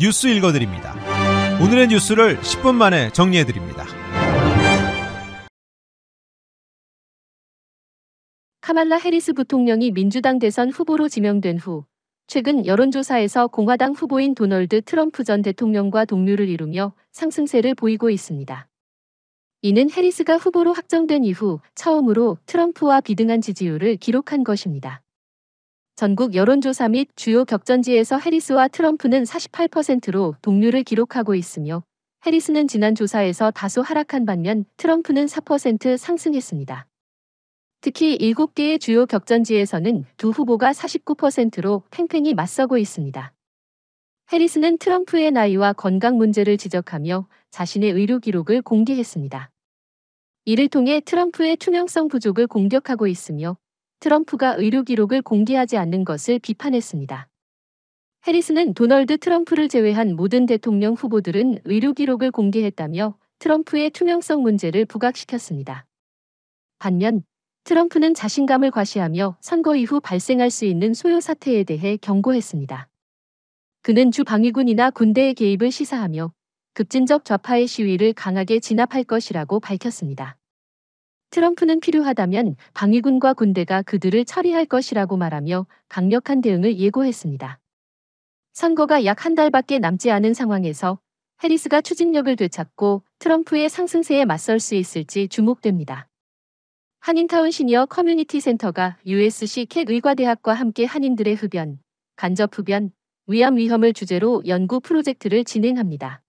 뉴스 읽어드립니다. 오늘의 뉴스를 10분 만에 정리해드립니다. 카말라 해리스 부통령이 민주당 대선 후보로 지명된 후 최근 여론조사에서 공화당 후보인 도널드 트럼프 전 대통령과 동률을 이루며 상승세를 보이고 있습니다. 이는 해리스가 후보로 확정된 이후 처음으로 트럼프와 비등한 지지율을 기록한 것입니다. 전국 여론조사 및 주요 격전지에서 해리스와 트럼프는 48%로 동률을 기록하고 있으며 해리스는 지난 조사에서 다소 하락한 반면 트럼프는 4% 상승했습니다. 특히 7개의 주요 격전지에서는 두 후보가 49%로 팽팽히 맞서고 있습니다. 해리스는 트럼프의 나이와 건강 문제를 지적하며 자신의 의료 기록을 공개했습니다. 이를 통해 트럼프의 투명성 부족을 공격하고 있으며 트럼프가 의료 기록을 공개하지 않는 것을 비판했습니다. 해리스는 도널드 트럼프를 제외한 모든 대통령 후보들은 의료 기록을 공개했다며 트럼프의 투명성 문제를 부각시켰습니다. 반면 트럼프는 자신감을 과시하며 선거 이후 발생할 수 있는 소요 사태에 대해 경고했습니다. 그는 주 방위군이나 군대의 개입을 시사하며 급진적 좌파의 시위를 강하게 진압할 것이라고 밝혔습니다. 트럼프는 필요하다면 방위군과 군대가 그들을 처리할 것이라고 말하며 강력한 대응을 예고했습니다. 선거가 약 한 달밖에 남지 않은 상황에서 해리스가 추진력을 되찾고 트럼프의 상승세에 맞설 수 있을지 주목됩니다. 한인타운 시니어 커뮤니티 센터가 USC 캣 의과대학과 함께 한인들의 흡연, 간접 흡연, 위암 위험을 주제로 연구 프로젝트를 진행합니다.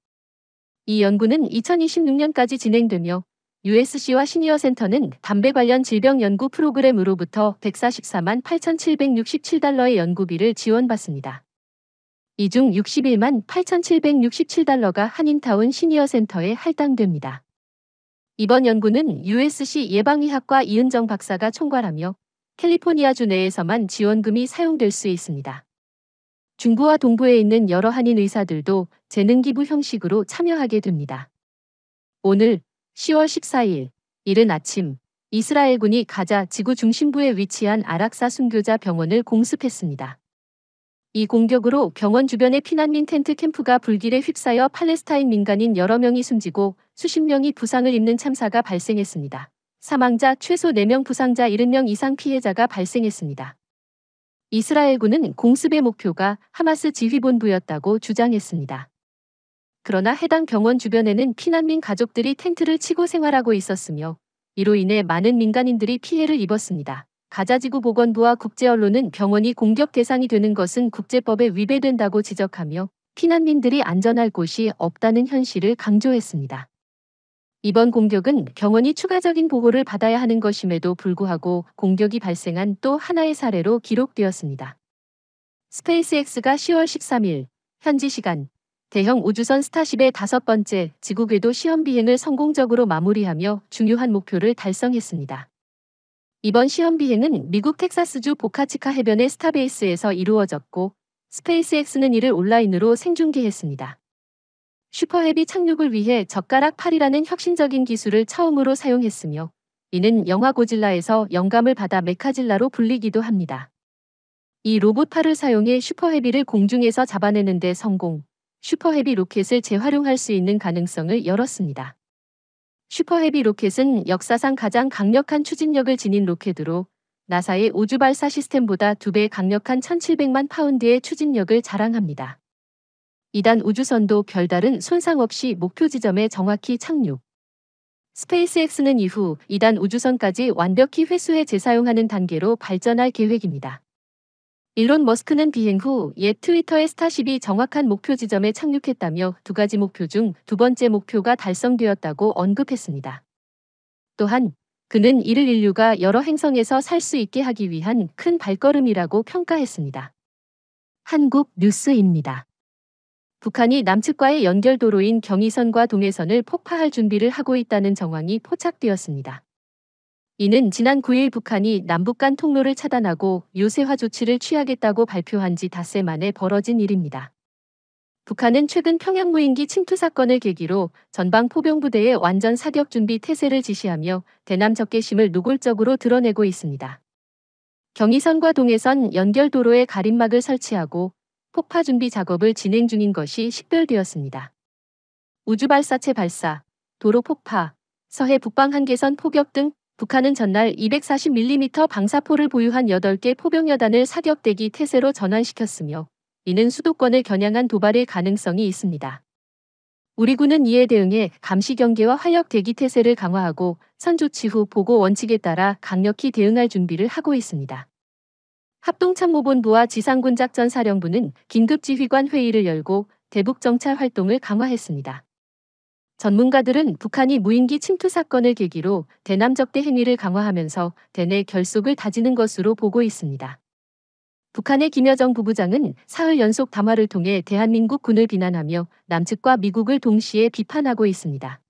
이 연구는 2026년까지 진행되며 USC와 시니어 센터는 담배 관련 질병 연구 프로그램으로부터 144만 8,767달러의 연구비를 지원받습니다. 이 중 61만 8,767달러가 한인타운 시니어 센터에 할당됩니다. 이번 연구는 USC 예방의학과 이은정 박사가 총괄하며 캘리포니아주 내에서만 지원금이 사용될 수 있습니다. 중부와 동부에 있는 여러 한인 의사들도 재능기부 형식으로 참여하게 됩니다. 오늘 10월 14일 이른 아침 이스라엘군이 가자 지구 중심부에 위치한 아락사 순교자 병원을 공습했습니다. 이 공격으로 병원 주변의 피난민 텐트 캠프가 불길에 휩싸여 팔레스타인 민간인 여러 명이 숨지고 수십 명이 부상을 입는 참사가 발생했습니다. 사망자 최소 4명, 부상자 70명 이상 피해자가 발생했습니다. 이스라엘군은 공습의 목표가 하마스 지휘본부였다고 주장했습니다. 그러나 해당 병원 주변에는 피난민 가족들이 텐트를 치고 생활하고 있었으며 이로 인해 많은 민간인들이 피해를 입었습니다. 가자지구 보건부와 국제언론은 병원이 공격 대상이 되는 것은 국제법에 위배된다고 지적하며 피난민들이 안전할 곳이 없다는 현실을 강조했습니다. 이번 공격은 병원이 추가적인 보호를 받아야 하는 것임에도 불구하고 공격이 발생한 또 하나의 사례로 기록되었습니다. 스페이스X가 10월 13일 현지 시간 대형 우주선 스타쉽의 5번째 지구 궤도 시험 비행을 성공적으로 마무리하며 중요한 목표를 달성했습니다. 이번 시험 비행은 미국 텍사스주 보카치카 해변의 스타베이스에서 이루어졌고 스페이스X는 이를 온라인으로 생중계했습니다. 슈퍼헤비 착륙을 위해 젓가락 팔이라는 혁신적인 기술을 처음으로 사용했으며 이는 영화 고질라에서 영감을 받아 메카질라로 불리기도 합니다. 이 로봇 팔을 사용해 슈퍼헤비를 공중에서 잡아내는 데 성공, 슈퍼헤비 로켓을 재활용할 수 있는 가능성을 열었습니다. 슈퍼헤비 로켓은 역사상 가장 강력한 추진력을 지닌 로켓으로 나사의 우주 발사 시스템보다 2배 강력한 1,700만 파운드의 추진력을 자랑합니다. 이단 우주선도 별다른 손상 없이 목표 지점에 정확히 착륙. 스페이스X는 이후 2단 우주선까지 완벽히 회수해 재사용하는 단계로 발전할 계획입니다. 일론 머스크는 비행 후 옛 트위터의 스타쉽이 정확한 목표 지점에 착륙했다며 2가지 목표 중 2번째 목표가 달성되었다고 언급했습니다. 또한 그는 이를 인류가 여러 행성에서 살 수 있게 하기 위한 큰 발걸음이라고 평가했습니다. 한국 뉴스입니다. 북한이 남측과의 연결도로인 경의선과 동해선을 폭파할 준비를 하고 있다는 정황이 포착되었습니다. 이는 지난 9일 북한이 남북 간 통로를 차단하고 요새화 조치를 취하겠다고 발표한 지 닷새 만에 벌어진 일입니다. 북한은 최근 평양 무인기 침투 사건을 계기로 전방 포병부대의 완전 사격 준비 태세를 지시하며 대남 적개심을 노골적으로 드러내고 있습니다. 경의선과 동해선 연결도로에 가림막을 설치하고 폭파 준비 작업을 진행 중인 것이 식별되었습니다. 우주발사체 발사, 도로 폭파, 서해 북방 한계선 포격 등 북한은 전날 240mm 방사포를 보유한 8개 포병여단을 사격대기 태세로 전환시켰으며 이는 수도권을 겨냥한 도발의 가능성이 있습니다. 우리 군은 이에 대응해 감시 경계와 활력 대기 태세를 강화하고 선조치 후 보고 원칙에 따라 강력히 대응할 준비를 하고 있습니다. 합동참모본부와 지상군작전사령부는 긴급지휘관 회의를 열고 대북정찰 활동을 강화했습니다. 전문가들은 북한이 무인기 침투 사건을 계기로 대남적대 행위를 강화하면서 대내 결속을 다지는 것으로 보고 있습니다. 북한의 김여정 부부장은 사흘 연속 담화를 통해 대한민국 군을 비난하며 남측과 미국을 동시에 비판하고 있습니다.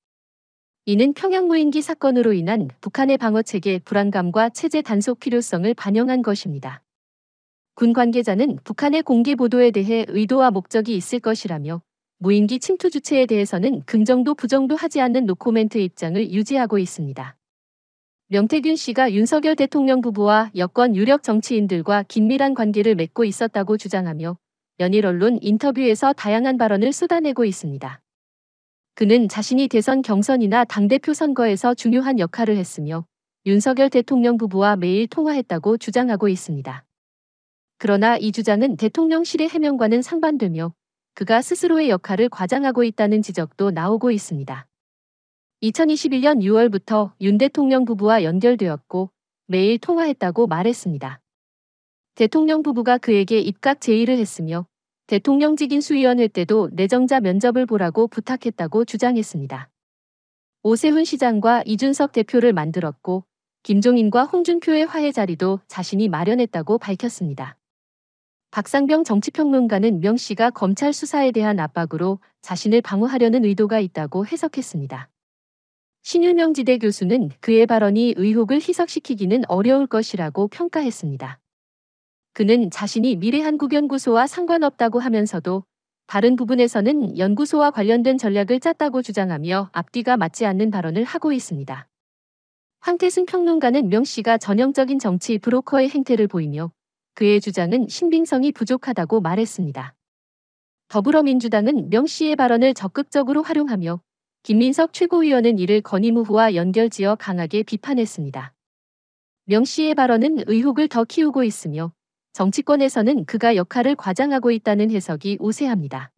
이는 평양 무인기 사건으로 인한 북한의 방어체계 불안감과 체제 단속 필요성을 반영한 것입니다. 군 관계자는 북한의 공개 보도에 대해 의도와 목적이 있을 것이라며 무인기 침투 주체에 대해서는 긍정도 부정도 하지 않는 노코멘트 입장을 유지하고 있습니다. 명태균 씨가 윤석열 대통령 부부와 여권 유력 정치인들과 긴밀한 관계를 맺고 있었다고 주장하며 연일 언론 인터뷰에서 다양한 발언을 쏟아내고 있습니다. 그는 자신이 대선 경선이나 당대표 선거에서 중요한 역할을 했으며 윤석열 대통령 부부와 매일 통화했다고 주장하고 있습니다. 그러나 이 주장은 대통령실의 해명과는 상반되며 그가 스스로의 역할을 과장하고 있다는 지적도 나오고 있습니다. 2021년 6월부터 윤 대통령 부부와 연결되었고 매일 통화했다고 말했습니다. 대통령 부부가 그에게 입각 제의를 했으며 대통령직 인수위원회 때도 내정자 면접을 보라고 부탁했다고 주장했습니다. 오세훈 시장과 이준석 대표를 만들었고 김종인과 홍준표의 화해 자리도 자신이 마련했다고 밝혔습니다. 박상병 정치평론가는 명 씨가 검찰 수사에 대한 압박으로 자신을 방어하려는 의도가 있다고 해석했습니다. 신윤영 지대 교수는 그의 발언이 의혹을 희석시키기는 어려울 것이라고 평가했습니다. 그는 자신이 미래한국연구소와 상관없다고 하면서도 다른 부분에서는 연구소와 관련된 전략을 짰다고 주장하며 앞뒤가 맞지 않는 발언을 하고 있습니다. 황태승 평론가는 명 씨가 전형적인 정치 브로커의 행태를 보이며 그의 주장은 신빙성이 부족하다고 말했습니다. 더불어민주당은 명 씨의 발언을 적극적으로 활용하며 김민석 최고위원은 이를 건임 후와 연결지어 강하게 비판했습니다. 명 씨의 발언은 의혹을 더 키우고 있으며 정치권에서는 그가 역할을 과장하고 있다는 해석이 우세합니다.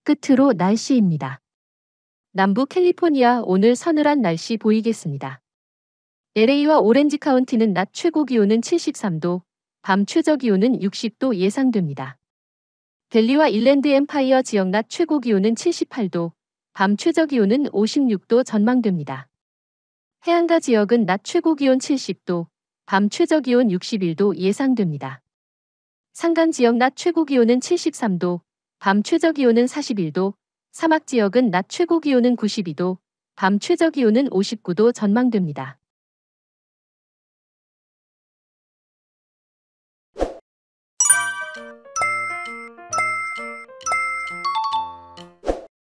끝으로 날씨입니다. 남부 캘리포니아 오늘 서늘한 날씨 보이겠습니다. LA와 오렌지 카운티는 낮 최고 기온은 73도, 밤 최저 기온은 60도 예상됩니다. 델리와 일랜드 엠파이어 지역 낮 최고 기온은 78도, 밤 최저 기온은 56도 전망됩니다. 해안가 지역은 낮 최고 기온 70도, 밤 최저 기온 61도 예상됩니다. 산간 지역 낮 최고 기온은 73도, 밤 최저 기온은 41도, 사막 지역은 낮 최고 기온은 92도, 밤 최저 기온은 59도 전망됩니다.